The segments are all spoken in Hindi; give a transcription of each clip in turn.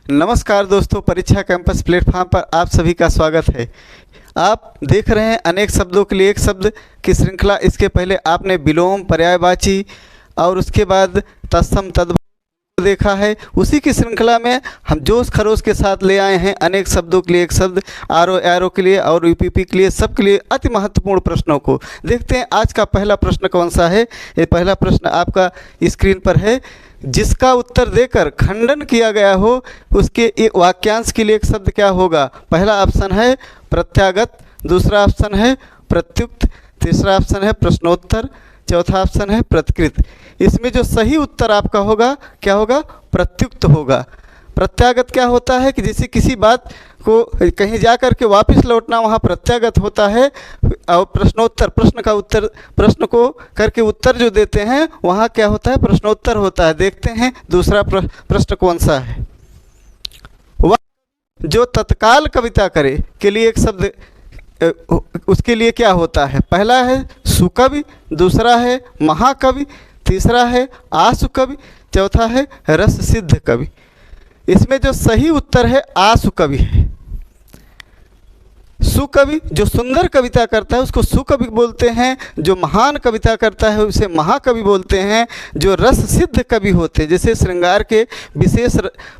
नमस्कार दोस्तों, परीक्षा कैंपस प्लेटफॉर्म पर आप सभी का स्वागत है। आप देख रहे हैं अनेक शब्दों के लिए एक शब्द की श्रृंखला। इसके पहले आपने विलोम, पर्यायवाची और उसके बाद तत्सम तद्भव देखा है। उसी की श्रृंखला में हम जोश खरोश के साथ ले आए हैं अनेक शब्दों के लिए एक शब्द, आर एरो के लिए और यूपीपी के लिए, सब के लिए अति महत्वपूर्ण प्रश्नों को देखते हैं। आज का पहला प्रश्न कौन सा है? ये पहला प्रश्न आपका स्क्रीन पर है। जिसका उत्तर देकर खंडन किया गया हो उसके एक वाक्यांश के लिए एक शब्द क्या होगा? पहला ऑप्शन है प्रत्यागत, दूसरा ऑप्शन है प्रत्युक्त, तीसरा ऑप्शन है प्रश्नोत्तर, चौथा ऑप्शन है प्रतिकृत। इसमें जो सही उत्तर आपका होगा क्या होगा? प्रत्युक्त होगा। प्रत्यागत क्या होता है कि जैसे किसी बात को कहीं जा कर के वापस लौटना, वहाँ प्रत्यागत होता है। और प्रश्नोत्तर, प्रश्न का उत्तर, प्रश्न को करके उत्तर जो देते हैं वहाँ क्या होता है? प्रश्नोत्तर होता है। देखते हैं दूसरा प्रश्न कौन सा है। वह जो तत्काल कविता करे के लिए एक शब्द, उसके लिए क्या होता है? पहला है सुकवि, दूसरा है महाकवि, तीसरा है आशु कवि, चौथा है रस सिद्ध कवि। इसमें जो सही उत्तर है आशु कवि है। सुकवि जो सुंदर कविता करता है उसको सुकवि बोलते हैं, जो महान कविता करता है उसे महाकवि बोलते हैं। जो रस सिद्ध कवि होते हैं, जैसे श्रृंगार के विशेष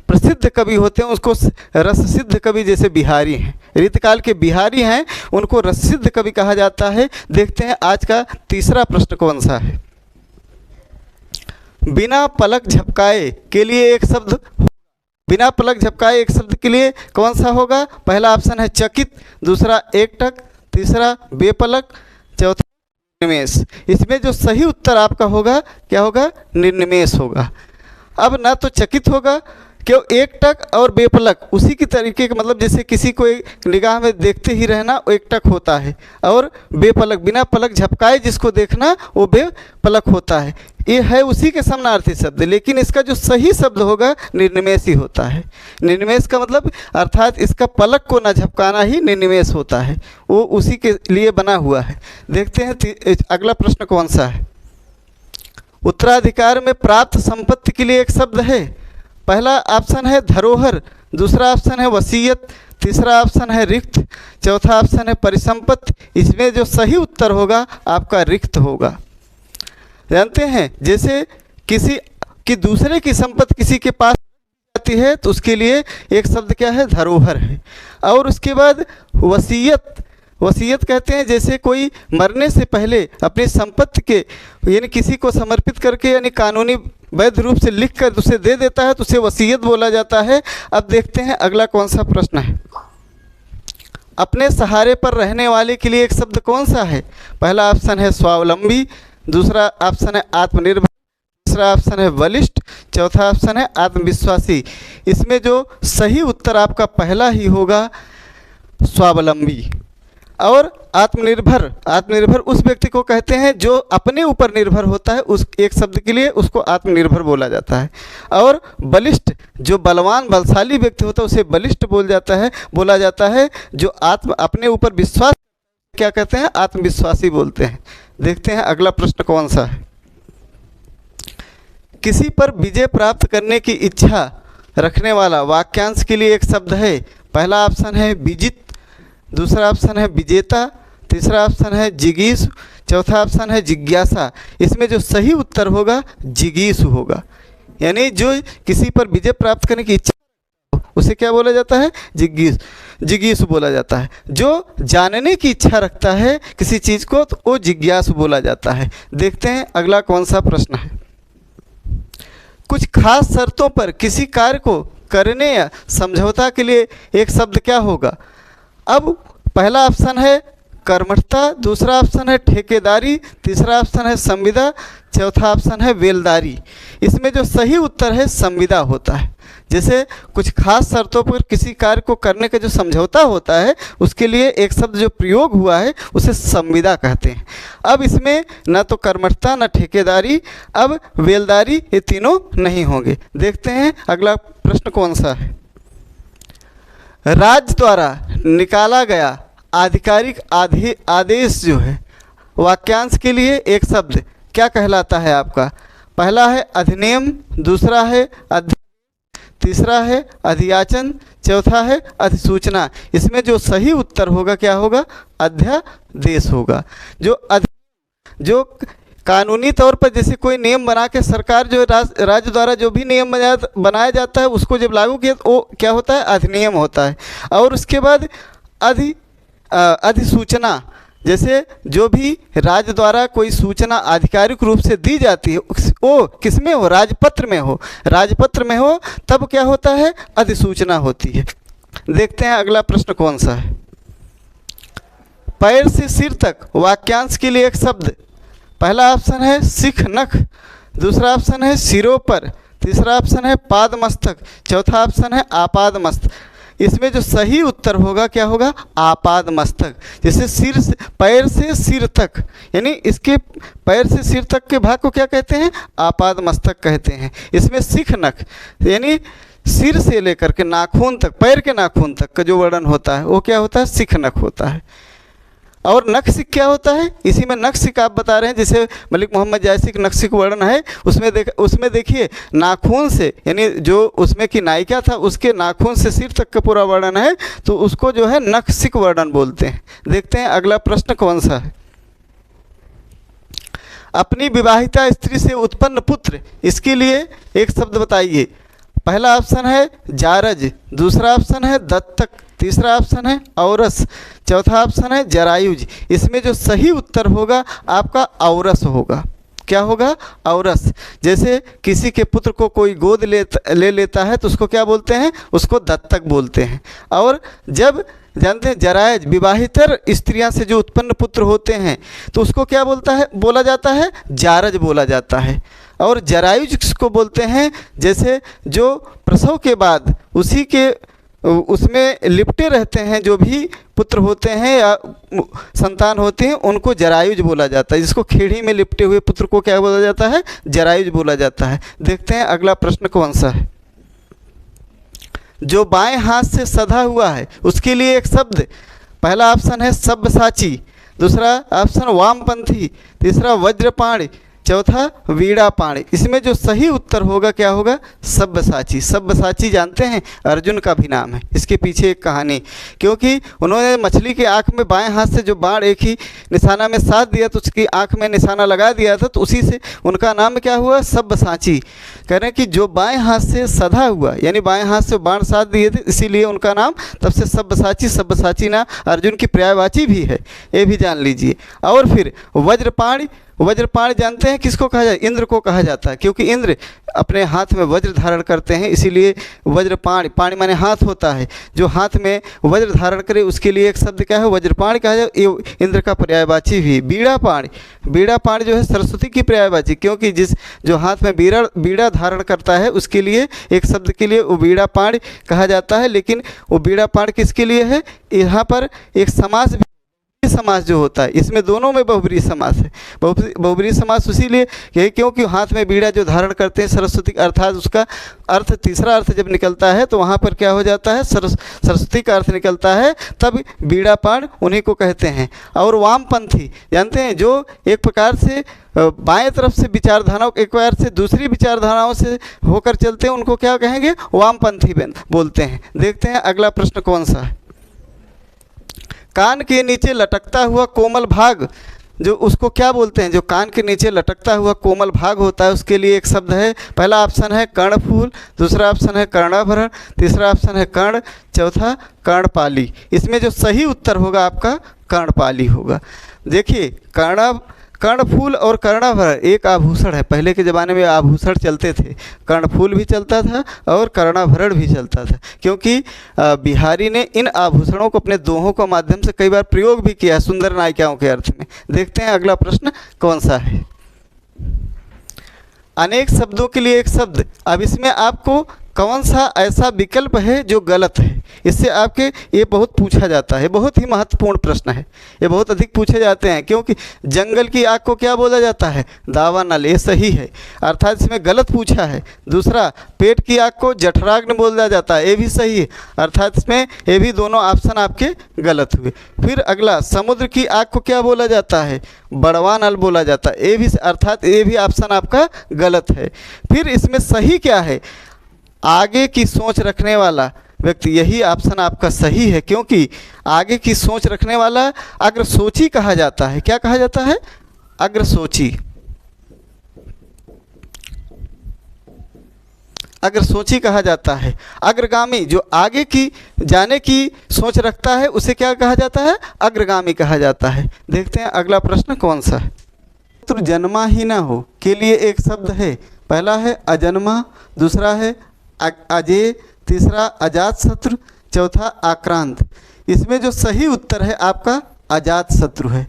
प्रसिद्ध कवि होते हैं, उसको रस सिद्ध कवि, जैसे बिहारी हैं, रीतकाल के बिहारी हैं, उनको रस सिद्ध कवि कहा जाता है। देखते हैं आज का तीसरा प्रश्न कौन सा है। बिना पलक झपकाए के लिए एक शब्द, बिना पलक झपकाए एक शब्द के लिए कौन सा होगा? पहला ऑप्शन है चकित, दूसरा एकटक, तीसरा बेपलक, चौथा निर्निमेष। इसमें जो सही उत्तर आपका होगा क्या होगा? निर्निमेष होगा। अब ना तो चकित होगा, क्यों? एकटक और बेपलक उसी की तरीके का, मतलब जैसे किसी को एक निगाह में देखते ही रहना वो एकटक होता है, और बेपलक बिना पलक झपकाए जिसको देखना वो बेपलक होता है। ये है उसी के समानार्थी शब्द, लेकिन इसका जो सही शब्द होगा निर्निमेष ही होता है। निर्निमेष का मतलब अर्थात इसका पलक को न झपकाना ही निर्निमेष होता है, वो उसी के लिए बना हुआ है। देखते हैं अगला प्रश्न कौन सा है। उत्तराधिकार में प्राप्त संपत्ति के लिए एक शब्द है। पहला ऑप्शन है धरोहर, दूसरा ऑप्शन है वसीयत, तीसरा ऑप्शन है रिक्त, चौथा ऑप्शन है परिसंपत्ति। इसमें जो सही उत्तर होगा आपका रिक्त होगा। जानते हैं जैसे किसी की दूसरे की संपत्ति किसी के पास आती है तो उसके लिए एक शब्द क्या है? धरोहर है। और उसके बाद वसीयत, वसीयत कहते हैं जैसे कोई मरने से पहले अपनी संपत्ति के यानी किसी को समर्पित करके यानी कानूनी वैध रूप से लिख कर उसे दे देता है तो उसे वसीयत बोला जाता है। अब देखते हैं अगला कौन सा प्रश्न है। अपने सहारे पर रहने वाले के लिए एक शब्द कौन सा है? पहला ऑप्शन है स्वावलंबी, दूसरा ऑप्शन है आत्मनिर्भर, तीसरा ऑप्शन है बलिष्ठ, चौथा ऑप्शन है आत्मविश्वासी। इसमें जो सही उत्तर आपका पहला ही होगा स्वावलंबी। और आत्मनिर्भर, आत्मनिर्भर उस व्यक्ति को कहते हैं जो अपने ऊपर निर्भर होता है, उस एक शब्द के लिए उसको आत्मनिर्भर बोला जाता है। और बलिष्ठ जो बलवान बलशाली व्यक्ति होता है उसे बलिष्ठ बोला जाता है। जो अपने ऊपर विश्वास क्या कहते हैं? आत्मविश्वासी बोलते हैं। देखते हैं अगला प्रश्न कौन सा है। किसी पर विजय प्राप्त करने की इच्छा रखने वाला वाक्यांश के लिए एक शब्द है। पहला ऑप्शन है विजित, दूसरा ऑप्शन है विजेता, तीसरा ऑप्शन है जिगीषु, चौथा ऑप्शन है जिज्ञासा। इसमें जो सही उत्तर होगा जिगीषु होगा। यानी जो किसी पर विजय प्राप्त करने की इच्छा उसे क्या बोला जाता है? जिज्ञासु बोला जाता है। जो जानने की इच्छा रखता है किसी चीज़ को तो वो जिज्ञासु बोला जाता है। देखते हैं अगला कौन सा प्रश्न है। कुछ खास शर्तों पर किसी कार्य को करने या समझौता के लिए एक शब्द क्या होगा? अब पहला ऑप्शन है कर्मठता, दूसरा ऑप्शन है ठेकेदारी, तीसरा ऑप्शन है संविदा, चौथा ऑप्शन है बेलदारी। इसमें जो सही उत्तर है संविदा होता है। जैसे कुछ खास शर्तों पर किसी कार्य को करने का जो समझौता होता है उसके लिए एक शब्द जो प्रयोग हुआ है उसे संविदा कहते हैं। अब इसमें न तो कर्मठता, न ठेकेदारी, अब बेलदारी, ये तीनों नहीं होंगे। देखते हैं अगला प्रश्न कौन सा है। राज्य द्वारा निकाला गया आधिकारिक आदेश जो है वाक्यांश के लिए एक शब्द क्या कहलाता है आपका? पहला है अधिनियम, दूसरा है अध्यादेश, तीसरा है अधियाचन, चौथा है अधिसूचना। इसमें जो सही उत्तर होगा क्या होगा? अध्यादेश होगा। जो कानूनी तौर पर जैसे कोई नियम बना के सरकार जो राज्य द्वारा जो भी नियम बनाया जाता है उसको जब लागू किया तो वो क्या होता है? अधिनियम होता है। और उसके बाद अधिसूचना, जैसे जो भी राज्य द्वारा कोई सूचना आधिकारिक रूप से दी जाती है वो किस में हो? राजपत्र में हो। राजपत्र में हो तब क्या होता है? अधिसूचना होती है। देखते हैं अगला प्रश्न कौन सा है। पैर से सिर तक वाक्यांश के लिए एक शब्द। पहला ऑप्शन है सिख नख, दूसरा ऑप्शन है सिरों पर, तीसरा ऑप्शन है पाद मस्तक, चौथा ऑप्शन है आपाद मस्तक। इसमें जो सही उत्तर होगा क्या होगा? आपाद मस्तक। जैसे सिर से पैर से सिर तक, यानी इसके पैर से सिर तक के भाग को क्या कहते हैं? आपाद मस्तक कहते हैं। इसमें सिख नख यानी सिर से लेकर के नाखून तक, पैर के नाखून तक का जो वर्णन होता है वो क्या होता है? सिख नख होता है। और नक्सिक क्या होता है? इसी में नक्सिक आप बता रहे हैं, जैसे मलिक मोहम्मद जायसी का नक्सिक वर्णन है, उसमें देखिए नाखून से, यानी जो उसमें की नायिका था उसके नाखून से सिर तक का पूरा वर्णन है, तो उसको जो है नक्सिक वर्णन बोलते हैं। देखते हैं अगला प्रश्न कौन सा है। अपनी विवाहिता स्त्री से उत्पन्न पुत्र, इसके लिए एक शब्द बताइए। पहला ऑप्शन है जारज, दूसरा ऑप्शन है दत्तक, तीसरा ऑप्शन है औरस, चौथा ऑप्शन है जरायुज। इसमें जो सही उत्तर होगा आपका औरस होगा। क्या होगा? औरस। जैसे किसी के पुत्र को कोई गोद ले लेता है तो उसको क्या बोलते हैं? उसको दत्तक बोलते हैं। और जब जानते हैं जरायज, विवाहितर स्त्रियां से जो उत्पन्न पुत्र होते हैं तो उसको क्या बोला जाता है? जारज बोला जाता है। और जरायुज किसको बोलते हैं? जैसे जो प्रसव के बाद उसमें लिपटे रहते हैं, जो भी पुत्र होते हैं या संतान होते हैं उनको जरायुज बोला जाता है। जिसको खेड़ी में लिपटे हुए पुत्र को क्या बोला जाता है? जरायुज बोला जाता है। देखते हैं अगला प्रश्न कौन सा है। जो बाएं हाथ से सधा हुआ है उसके लिए एक शब्द। पहला ऑप्शन है सब्यसाची, दूसरा ऑप्शन वामपंथी, तीसरा वज्रपाणी, चौथा वीणापाणी। इसमें जो सही उत्तर होगा क्या होगा? सब्यसाची। सब्यसाची जानते हैं अर्जुन का भी नाम है। इसके पीछे एक कहानी, क्योंकि उन्होंने मछली की आंख में बाएं हाथ से जो बाण एक ही निशाना में साध दिया तो उसकी आंख में निशाना लगा दिया था, तो उसी से उनका नाम क्या हुआ? सब्यसाची। कह रहे हैं कि जो बाएं हाथ से सधा हुआ, यानी बाएं हाथ से बाण साध दिए थे, इसीलिए उनका नाम तब से सब्यसाची। सब्यसाची ना अर्जुन की पर्यायवाची भी है, ये भी जान लीजिए। और फिर वज्रपाणी, वज्रपाणी जानते हैं किसको कहा जाए? इंद्र को कहा जाता है, क्योंकि इंद्र अपने हाथ में वज्र धारण करते हैं, इसीलिए वज्रपाणी। पाणी माने हाथ होता है, जो हाथ में वज्र धारण करे उसके लिए एक शब्द क्या है? वज्रपाणी कहा जाए। ये इंद्र का पर्यायवाची भी। बीड़ापाणी, बीड़ापाणी जो है सरस्वती की पर्यायवाची, क्योंकि जो हाथ में बीड़ा धारण करता है उसके लिए एक शब्द के लिए वो बीड़ापाणी कहा जाता है। लेकिन वो बीड़ापाणी किसके लिए है? यहाँ पर एक समास समास जो होता है, इसमें दोनों में बहुब्रीहि समास है। बहुब्रीहि समास इसीलिए यही क्योंकि हाथ में बीड़ा जो धारण करते हैं सरस्वती, अर्थात उसका अर्थ, तीसरा अर्थ जब निकलता है तो वहाँ पर क्या हो जाता है? सरस्वती का अर्थ निकलता है, तब बीड़ापाण उन्हीं को कहते हैं। और वामपंथी जानते हैं, जो एक प्रकार से बाएं तरफ से विचारधाराओं, एक बार से दूसरी विचारधाराओं से होकर चलते हैं, उनको क्या कहेंगे? वामपंथी बोलते हैं। देखते हैं अगला प्रश्न कौन सा है। कान के नीचे लटकता हुआ कोमल भाग, जो उसको क्या बोलते हैं? जो कान के नीचे लटकता हुआ कोमल भाग होता है उसके लिए एक शब्द है। पहला ऑप्शन है कर्णफूल, दूसरा ऑप्शन है कर्णाभरण, तीसरा ऑप्शन है कर्ण, चौथा कर्णपाली। इसमें जो सही उत्तर होगा आपका कर्णपाली होगा। देखिए कर्णफूल और कर्णाभरण एक आभूषण है। पहले के ज़माने में आभूषण चलते थे, कर्णफूल भी चलता था और कर्णाभरण भी चलता था, क्योंकि बिहारी ने इन आभूषणों को अपने दोहों के माध्यम से कई बार प्रयोग भी किया सुंदर नायिकाओं के अर्थ में। देखते हैं अगला प्रश्न कौन सा है। अनेक शब्दों के लिए एक शब्द। अब इसमें आपको कौन सा ऐसा विकल्प है जो गलत है? इससे आपके ये बहुत पूछा जाता है, बहुत ही महत्वपूर्ण प्रश्न है, ये बहुत अधिक पूछे जाते हैं। क्योंकि जंगल की आग को क्या बोला जाता है? दावानल, ये सही है, अर्थात इसमें गलत पूछा है। दूसरा, पेट की आग को जठराग्नि बोला जाता है, ये भी सही है, अर्थात इसमें ये भी दोनों ऑप्शन आपके गलत हुए। फिर अगला, समुद्र की आग को क्या बोला जाता है? बड़वानल बोला जाता है, ये भी, अर्थात ये भी ऑप्शन आपका गलत है। फिर इसमें सही क्या है? आगे की सोच रखने वाला व्यक्ति, यही ऑप्शन आपका सही है, क्योंकि आगे की सोच रखने वाला अग्रसोची कहा जाता है। क्या कहा जाता है? अग्रसोची। अग्रसोची कहा जाता है। अग्रगामी, जो आगे की जाने की सोच रखता है, उसे क्या कहा जाता है? अग्रगामी कहा जाता है। देखते हैं अगला प्रश्न कौन सा है। शत्रु जन्मा ही ना हो के लिए एक शब्द है। पहला है अजन्मा, दूसरा है अजेय, तीसरा अजात शत्रु, चौथा आक्रांत। इसमें जो सही उत्तर है आपका अजात शत्रु है।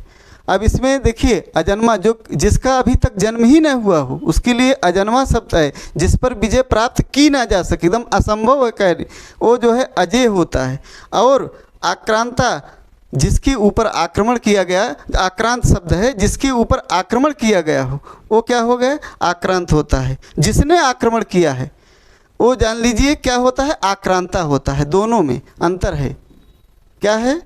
अब इसमें देखिए, अजन्मा, जो जिसका अभी तक जन्म ही नहीं हुआ हो उसके लिए अजन्मा शब्द है। जिस पर विजय प्राप्त की ना जा सके, एकदम असंभव है कह, वो जो है अजेय होता है। और आक्रांता, जिसके ऊपर आक्रमण किया गया, आक्रांत शब्द है, जिसके ऊपर आक्रमण किया गया हो वो क्या हो गया? आक्रांत होता है। जिसने आक्रमण किया है वो जान लीजिए क्या होता है? आक्रांता होता है। दोनों में अंतर है। क्या है?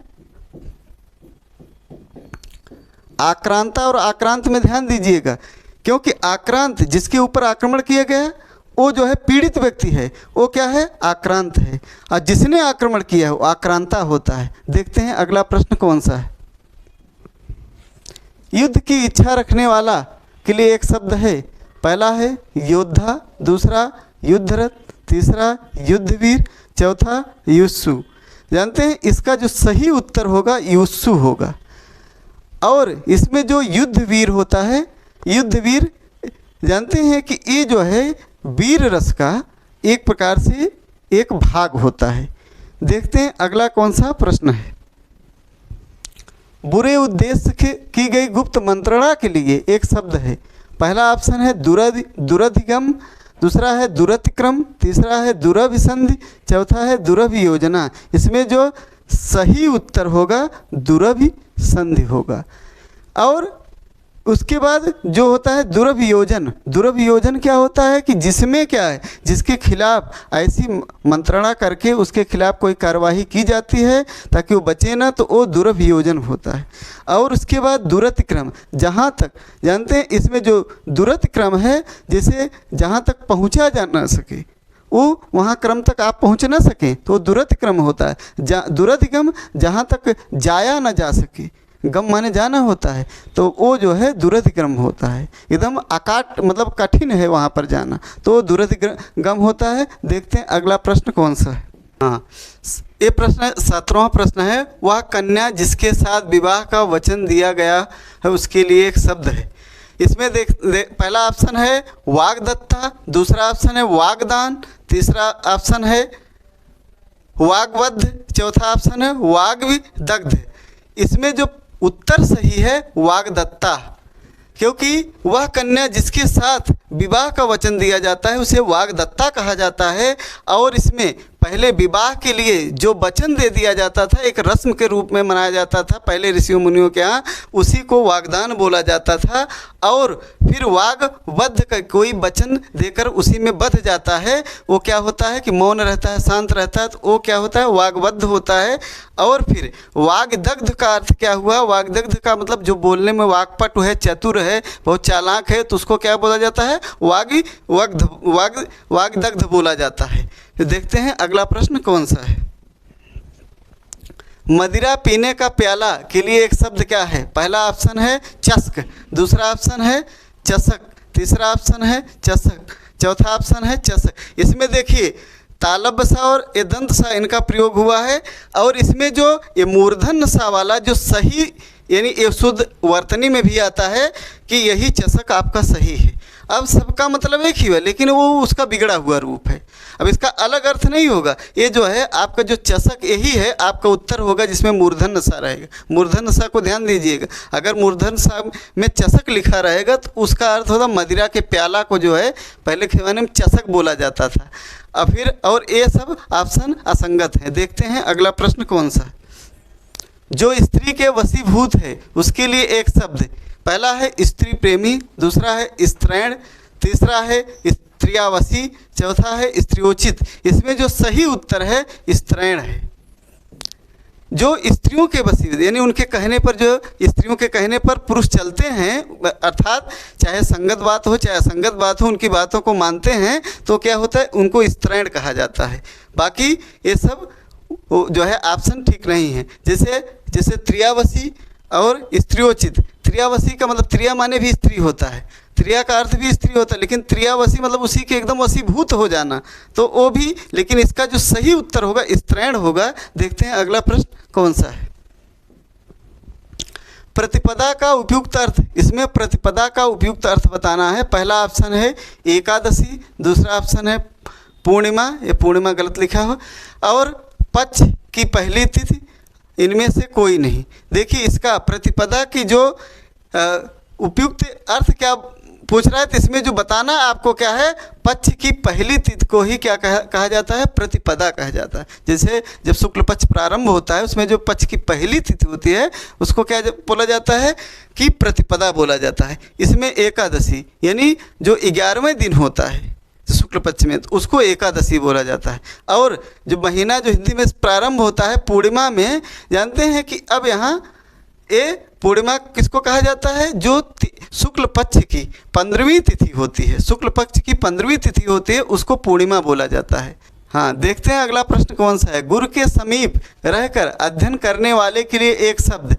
आक्रांता और आक्रांत में ध्यान दीजिएगा, क्योंकि आक्रांत जिसके ऊपर आक्रमण किया गया है वो जो है पीड़ित व्यक्ति है, वो क्या है? आक्रांत है। और जिसने आक्रमण किया है वो आक्रांता होता है। देखते हैं अगला प्रश्न कौन सा है। युद्ध की इच्छा रखने वाला के लिए एक शब्द है। पहला है योद्धा, दूसरा युद्धरत, तीसरा युद्धवीर, चौथा युत्सु। जानते हैं इसका जो सही उत्तर होगा युत्सु होगा। और इसमें जो युद्धवीर होता है, युद्धवीर जानते हैं कि ये जो है वीर रस का एक प्रकार से एक भाग होता है। देखते हैं अगला कौन सा प्रश्न है। बुरे उद्देश्य की गई गुप्त मंत्रणा के लिए एक शब्द है। पहला ऑप्शन है दुरधिगम, दूसरा है दुरतिक्रम, तीसरा है दुरभिसंधि, चौथा है दुरभियोजना। इसमें जो सही उत्तर होगा दुरभिसंधि होगा। और उसके बाद जो होता है दुरभियोजन। दुरभियोजन क्या होता है कि जिसमें क्या है, जिसके खिलाफ ऐसी मंत्रणा करके उसके खिलाफ कोई कार्रवाई की जाती है ताकि वो बचे ना, तो वो दुरभियोजन होता है। और उसके बाद दुरतिक्रम, जहाँ तक जानते हैं इसमें जो दुरतिक्रम है, जैसे जहाँ तक पहुँचा जा ना सके वो वहाँ क्रम तक आप पहुँच ना सकें तो दुरतिक्रम होता है। दुरधिगम, जहाँ तक जाया ना जा सके, गम माने जाना होता है, तो वो जो है दुरधिगम होता है। एकदम अकाट मतलब कठिन है वहाँ पर जाना, तो दुरधिगम होता है। देखते हैं अगला प्रश्न कौन सा है। हाँ, ये प्रश्न 17वां प्रश्न है। वह कन्या जिसके साथ विवाह का वचन दिया गया है उसके लिए एक शब्द है। इसमें पहला ऑप्शन है वाग्दत्ता, दूसरा ऑप्शन है वागदान, तीसरा ऑप्शन है वाग्वध, चौथा ऑप्शन है वाग्विदग्ध। इसमें जो उत्तर सही है वाग्दत्ता, क्योंकि वह कन्या जिसके साथ विवाह का वचन दिया जाता है उसे वाग्दत्ता कहा जाता है। और इसमें पहले विवाह के लिए जो वचन दे दिया जाता था, एक रस्म के रूप में मनाया जाता था पहले ऋषियों मुनियों के यहाँ, उसी को वागदान बोला जाता था। और फिर वाग्वध का कोई वचन देकर उसी में बध जाता है, वो क्या होता है कि मौन रहता है, शांत रहता है, तो वो क्या होता है? वाग्वध होता है। और फिर वाग्दग्ध का अर्थ क्या हुआ? वाग्दग्ध का मतलब जो बोलने में वाक्पटु है, चतुर है, बहुत चालाक है, तो उसको क्या बोला जाता है? वाग्दग्ध बोला जाता है। तो देखते हैं अगला प्रश्न कौन सा है। मदिरा पीने का प्याला के लिए एक शब्द क्या है? पहला ऑप्शन है चस्क, दूसरा ऑप्शन है चषक, तीसरा ऑप्शन है चषक, चौथा ऑप्शन है चषक। इसमें देखिए तालब सा और ये दंत सा इनका प्रयोग हुआ है। और इसमें जो ये मूर्धन्य सा वाला जो सही यानी ये शुद्ध वर्तनी में भी आता है कि यही चषक आपका सही है। अब सबका मतलब एक ही है, लेकिन वो उसका बिगड़ा हुआ रूप है। अब इसका अलग अर्थ नहीं होगा। ये जो है आपका जो चषक यही है आपका उत्तर होगा जिसमें मूर्धन्य सा रहेगा। मूर्धन्य सा को ध्यान दीजिएगा, अगर मूर्धन्य सा में चषक लिखा रहेगा तो उसका अर्थ होगा मदिरा के प्याला को जो है पहले के ज़माने में चषक बोला जाता था। अब फिर और ये सब ऑप्शन असंगत है। देखते हैं अगला प्रश्न कौन सा है। जो स्त्री के वशीभूत है उसके लिए एक शब्द। पहला है स्त्री प्रेमी, दूसरा है स्त्रैण, तीसरा है स्त्रियावशी, चौथा है स्त्रियोचित। इसमें जो सही उत्तर है स्त्रैण है। जो स्त्रियों के वशीभूत, यानी उनके कहने पर, जो स्त्रियों के कहने पर पुरुष चलते हैं, अर्थात चाहे संगत बात हो चाहे असंगत बात हो, उनकी बातों को मानते हैं, तो क्या होता है, उनको स्त्रैण कहा जाता है। बाकी ये सब जो है ऑप्शन ठीक नहीं है। जैसे त्रियावसी और स्त्रियोचित। त्रियावसी का मतलब, त्रिया माने भी स्त्री होता है, त्रिया का अर्थ भी स्त्री होता है, लेकिन त्रियावसी मतलब उसी के एकदम वशीभूत हो जाना, तो वो भी, लेकिन इसका जो सही उत्तर होगा स्त्रैण होगा। देखते हैं अगला प्रश्न कौन सा है। प्रतिपदा का उपयुक्त अर्थ, इसमें प्रतिपदा का उपयुक्त अर्थ बताना है। पहला ऑप्शन है एकादशी, दूसरा ऑप्शन है पूर्णिमा, ये पूर्णिमा गलत लिखा हो, और पक्ष की पहली तिथि, इनमें से कोई नहीं। देखिए इसका प्रतिपदा की जो उपयुक्त अर्थ क्या पूछ रहा है, तो इसमें जो बताना आपको क्या है, पक्ष की पहली तिथि को ही क्या कहा जाता है, प्रतिपदा कहा जाता है। जैसे जब शुक्ल पक्ष प्रारंभ होता है, उसमें जो पक्ष की पहली तिथि होती है उसको क्या बोला जाता है, कि प्रतिपदा बोला जाता है। इसमें एकादशी यानी जो 11वें दिन होता है शुक्ल पक्ष में, तो उसको एकादशी बोला जाता है। और जो महीना जो हिंदी में प्रारंभ होता है पूर्णिमा में, जानते हैं कि अब यहाँ ये पूर्णिमा किसको कहा जाता है, जो शुक्ल पक्ष की 15वीं तिथि होती है, शुक्ल पक्ष की 15वीं तिथि होती है, उसको पूर्णिमा बोला जाता है। हाँ, देखते हैं अगला प्रश्न कौन सा है। गुरु के समीप रहकर अध्ययन करने वाले के लिए एक शब्द।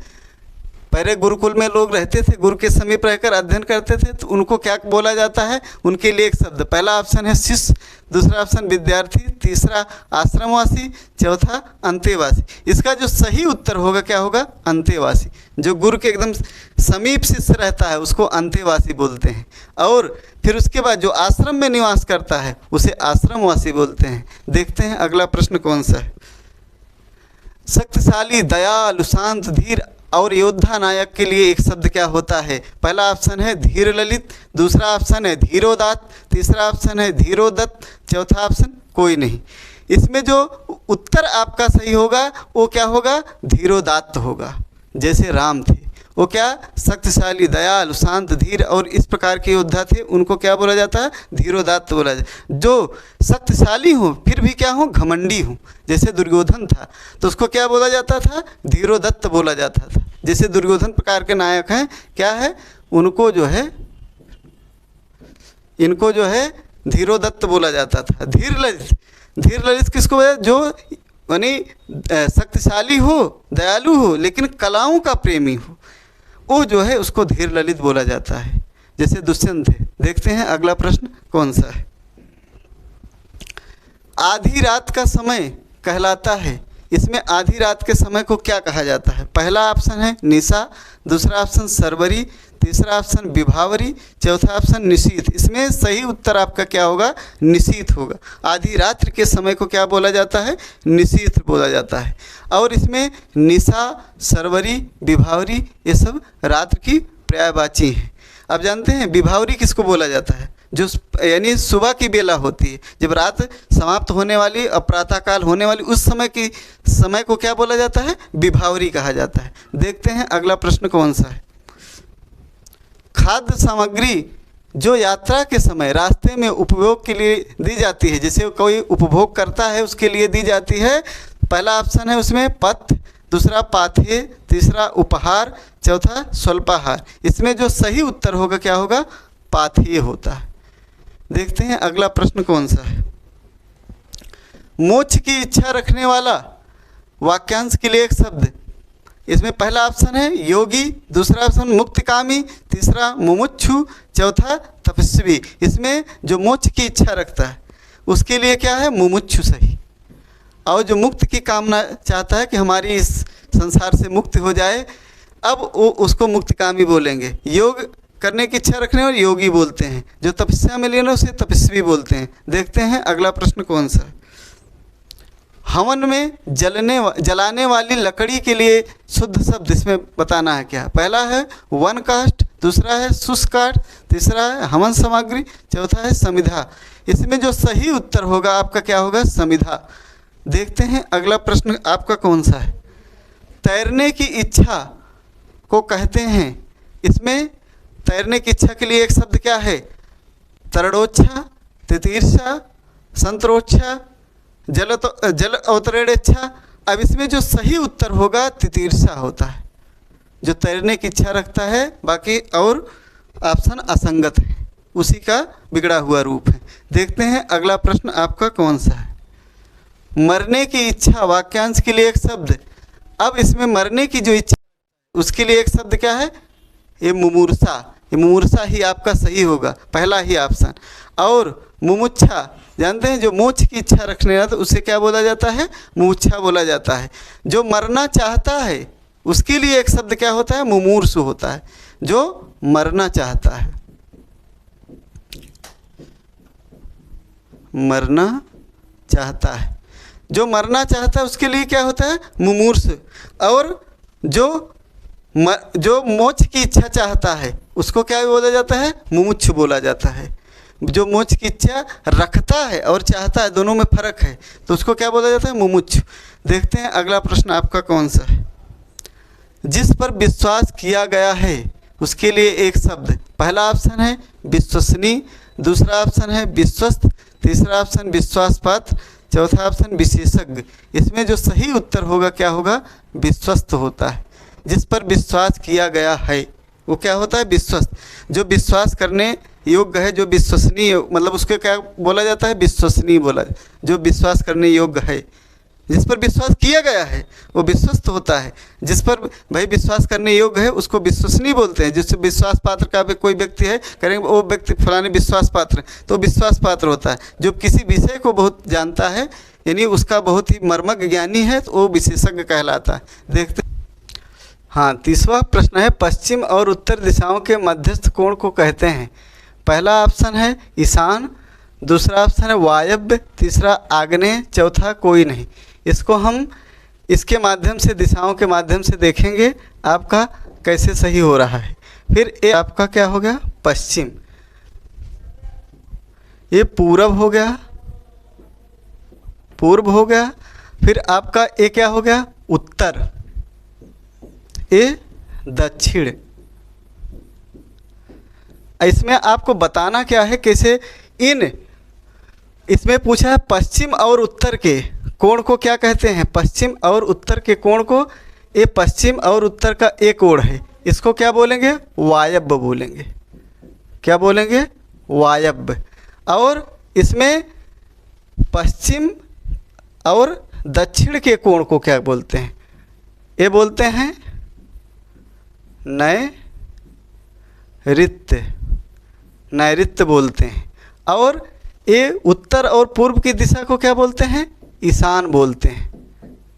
पहले गुरुकुल में लोग रहते थे, गुरु के समीप रहकर अध्ययन करते थे, तो उनको क्या बोला जाता है, उनके लिए एक शब्द। पहला ऑप्शन है शिष्य, दूसरा ऑप्शन विद्यार्थी, तीसरा आश्रमवासी, चौथा अंतेवासी। इसका जो सही उत्तर होगा क्या होगा, अंतेवासी। जो गुरु के एकदम समीप शिष्य रहता है उसको अंतेवासी बोलते हैं, और फिर उसके बाद जो आश्रम में निवास करता है उसे आश्रमवासी बोलते हैं। देखते हैं अगला प्रश्न कौन सा है। शक्तिशाली, दयालु, शांत, धीर और योद्धा नायक के लिए एक शब्द क्या होता है। पहला ऑप्शन है धीर ललित, दूसरा ऑप्शन है धीरोदात्त, तीसरा ऑप्शन है धीरोदत्त, चौथा ऑप्शन कोई नहीं। इसमें जो उत्तर आपका सही होगा वो क्या होगा, धीरोदात्त होगा। जैसे राम थे, वो क्या शक्तिशाली, दयालु, शांत, धीर और इस प्रकार के योद्धा थे, उनको क्या बोला जाता है, धीरोदात्त बोला जाता है। जो शक्तिशाली हो फिर भी क्या हो, घमंडी हो, जैसे दुर्योधन था तो उसको क्या बोला जाता था, धीरोदत्त बोला जाता था। जैसे दुर्योधन प्रकार के नायक हैं, क्या है, उनको जो है, इनको जो है धीरोदत्त बोला जाता था। धीर ललित किसको है, जो यानी शक्तिशाली हो, दयालु हो, लेकिन कलाओं का प्रेमी हो, वो जो है उसको धीर ललित बोला जाता है। जैसे दुष्यंत थे। देखते हैं अगला प्रश्न कौन सा है। आधी रात का समय कहलाता है, इसमें आधी रात के समय को क्या कहा जाता है। पहला ऑप्शन है निशा, दूसरा ऑप्शन सरवरी, तीसरा ऑप्शन विभावरी, चौथा ऑप्शन निशीथ। इसमें सही उत्तर आपका क्या होगा, निशीथ होगा। आधी रात्रि के समय को क्या बोला जाता है, निशीथ बोला जाता है। और इसमें निशा, सरवरी, विभावरी ये सब रात्रि की पर्यायवाची हैं। अब जानते हैं विभावरी किसको बोला जाता है, जो यानी सुबह की बेला होती है, जब रात समाप्त होने वाली और प्रातःकाल होने वाली उस समय को क्या बोला जाता है, विभावरी कहा जाता है। देखते हैं अगला प्रश्न कौन सा है। खाद्य सामग्री जो यात्रा के समय रास्ते में उपभोग के लिए दी जाती है, जैसे कोई उपभोग करता है उसके लिए दी जाती है। पहला ऑप्शन है उसमें पथ्य, दूसरा पाथेय, तीसरा उपहार, चौथा स्वल्पाहार। इसमें जो सही उत्तर होगा क्या होगा, पाथेय होता है। देखते हैं अगला प्रश्न कौन सा है। मोक्ष की इच्छा रखने वाला वाक्यांश के लिए एक शब्द। इसमें पहला ऑप्शन है योगी, दूसरा ऑप्शन मुक्तिकामी, तीसरा मुमुक्षु, चौथा तपस्वी। इसमें जो मोक्ष की इच्छा रखता है उसके लिए क्या है, मुमुक्षु सही। और जो मुक्त की कामना चाहता है कि हमारी इस संसार से मुक्ति हो जाए, अब वो उसको मुक्तिकामी बोलेंगे। योग करने की इच्छा रखने और योगी बोलते हैं। जो तपस्या में लेना उसे तपस्वी बोलते हैं। देखते हैं अगला प्रश्न कौन सा है। हवन में जलाने वाली लकड़ी के लिए शुद्ध शब्द इसमें बताना है क्या। पहला है वन काष्ठ, दूसरा है शुष्क काष्ठ, तीसरा है हवन सामग्री, चौथा है समिधा। इसमें जो सही उत्तर होगा आपका क्या होगा, समिधा। देखते हैं अगला प्रश्न आपका कौन सा है। तैरने की इच्छा को कहते हैं, इसमें तैरने की इच्छा के लिए एक शब्द क्या है, तरणोच्छा, तितीर्षा, संतरोच्छा, जल अवतरणेच्छा, अब इसमें जो सही उत्तर होगा तितीर्षा होता है, जो तैरने की इच्छा रखता है, बाकी और ऑप्शन असंगत है, उसी का बिगड़ा हुआ रूप है। देखते हैं अगला प्रश्न आपका कौन सा है। मरने की इच्छा वाक्यांश के लिए एक शब्द। अब इसमें मरने की जो इच्छा उसके लिए एक शब्द क्या है, ये मुमूर्षा। ये मुमूर्षा ही आपका सही होगा, पहला ही ऑप्शन। और मुमुक्षा जानते हैं, जो मोक्ष की इच्छा रखने वाला तो उसे क्या बोला जाता है, मुमुक्षा बोला जाता है। जो मरना चाहता है उसके लिए एक शब्द क्या होता है, मुमूर्षु होता है, जो मरना चाहता है, मरना चाहता है। जो मरना चाहता है उसके लिए क्या होता है, मुमूर्ष। और जो मोक्ष की इच्छा चाहता है उसको क्या बोला जाता है, मुमुक्षु बोला जाता है। जो मोक्ष की इच्छा रखता है और चाहता है, दोनों में फ़र्क है, तो उसको क्या बोला जाता है, मुमुक्षु। देखते हैं अगला प्रश्न आपका कौन सा है। जिस पर विश्वास किया गया है उसके लिए एक शब्द। पहला ऑप्शन है विश्वसनीय, दूसरा ऑप्शन है विश्वस्त, तीसरा ऑप्शन विश्वास पात्र, चौथा ऑप्शन विशेषज्ञ। इसमें जो सही उत्तर होगा क्या होगा, विश्वस्त होता है। जिस पर विश्वास किया गया है वो क्या होता है, विश्वस्त। जो विश्वास करने योग्य है, जो विश्वसनीय, मतलब उसको क्या बोला जाता है, विश्वसनीय बोला। जो विश्वास करने योग्य है, जिस पर विश्वास किया गया है वो विश्वस्त होता है। जिस पर भाई विश्वास करने योग्य है उसको विश्वसनीय बोलते हैं। जिससे विश्वास पात्र का कोई व्यक्ति है, करेंगे वो व्यक्ति फलाने विश्वास पात्र, तो विश्वास पात्र होता है। जो किसी विषय को बहुत जानता है, यानी उसका बहुत ही मर्मज्ञ ज्ञानी है, तो वो विशेषज्ञ कहलाता है। देखते हाँ, तीसरा प्रश्न है, पश्चिम और उत्तर दिशाओं के मध्यस्थ कोण को कहते हैं। पहला ऑप्शन है ईशान, दूसरा ऑप्शन है वायव्य, तीसरा आग्नेय, चौथा कोई नहीं। इसको हम इसके माध्यम से, दिशाओं के माध्यम से देखेंगे आपका कैसे सही हो रहा है। फिर ये आपका क्या हो गया, पश्चिम, ये पूरब हो गया, पूर्व हो गया। फिर आपका ये क्या हो गया, उत्तर, ये दक्षिण। इसमें आपको बताना क्या है, कैसे इसमें पूछा है पश्चिम और उत्तर के कोण को क्या कहते हैं। पश्चिम और उत्तर के कोण को, ये पश्चिम और उत्तर का एक कोण है, इसको क्या बोलेंगे, वायव्य बोलेंगे। क्या बोलेंगे, वायव्य। और इसमें पश्चिम और दक्षिण के कोण को क्या बोलते हैं, ये बोलते हैं नैऋत्य, नैऋत्य बोलते हैं। और ये उत्तर और पूर्व की दिशा को क्या बोलते हैं, ईशान बोलते हैं।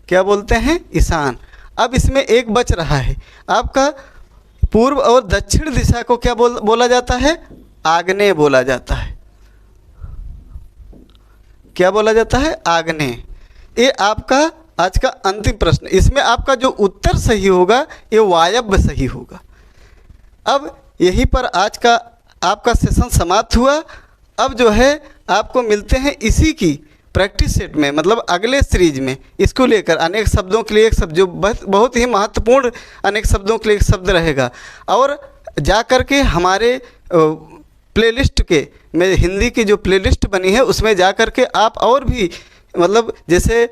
क्या बोलते हैं, ईशान। अब इसमें एक बच रहा है आपका, पूर्व और दक्षिण दिशा को क्या बोला जाता है, आग्नेय बोला जाता है। क्या बोला जाता है, आग्नेय। ये आपका आज का अंतिम प्रश्न। इसमें आपका जो उत्तर सही होगा ये वायव्य सही होगा। अब यहीं पर आज का आपका सेशन समाप्त हुआ। अब जो है आपको मिलते हैं इसी की प्रैक्टिस सेट में, मतलब अगले सीरीज में। इसको लेकर अनेक शब्दों के लिए एक शब्द, जो बहुत ही महत्वपूर्ण अनेक शब्दों के लिए एक शब्द रहेगा। और जा कर के हमारे प्लेलिस्ट के में हिंदी की जो प्लेलिस्ट बनी है उसमें जा कर के आप और भी, मतलब जैसे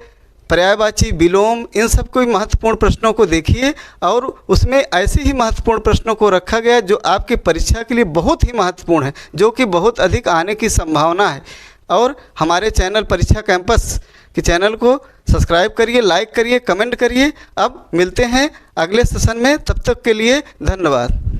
पर्यायवाची, विलोम, इन सब कोई महत्वपूर्ण प्रश्नों को देखिए। और उसमें ऐसे ही महत्वपूर्ण प्रश्नों को रखा गया जो आपकी परीक्षा के लिए बहुत ही महत्वपूर्ण है, जो कि बहुत अधिक आने की संभावना है। और हमारे चैनल परीक्षा कैंपस के चैनल को सब्सक्राइब करिए, लाइक करिए, कमेंट करिए। अब मिलते हैं अगले सेशन में, तब तक के लिए धन्यवाद।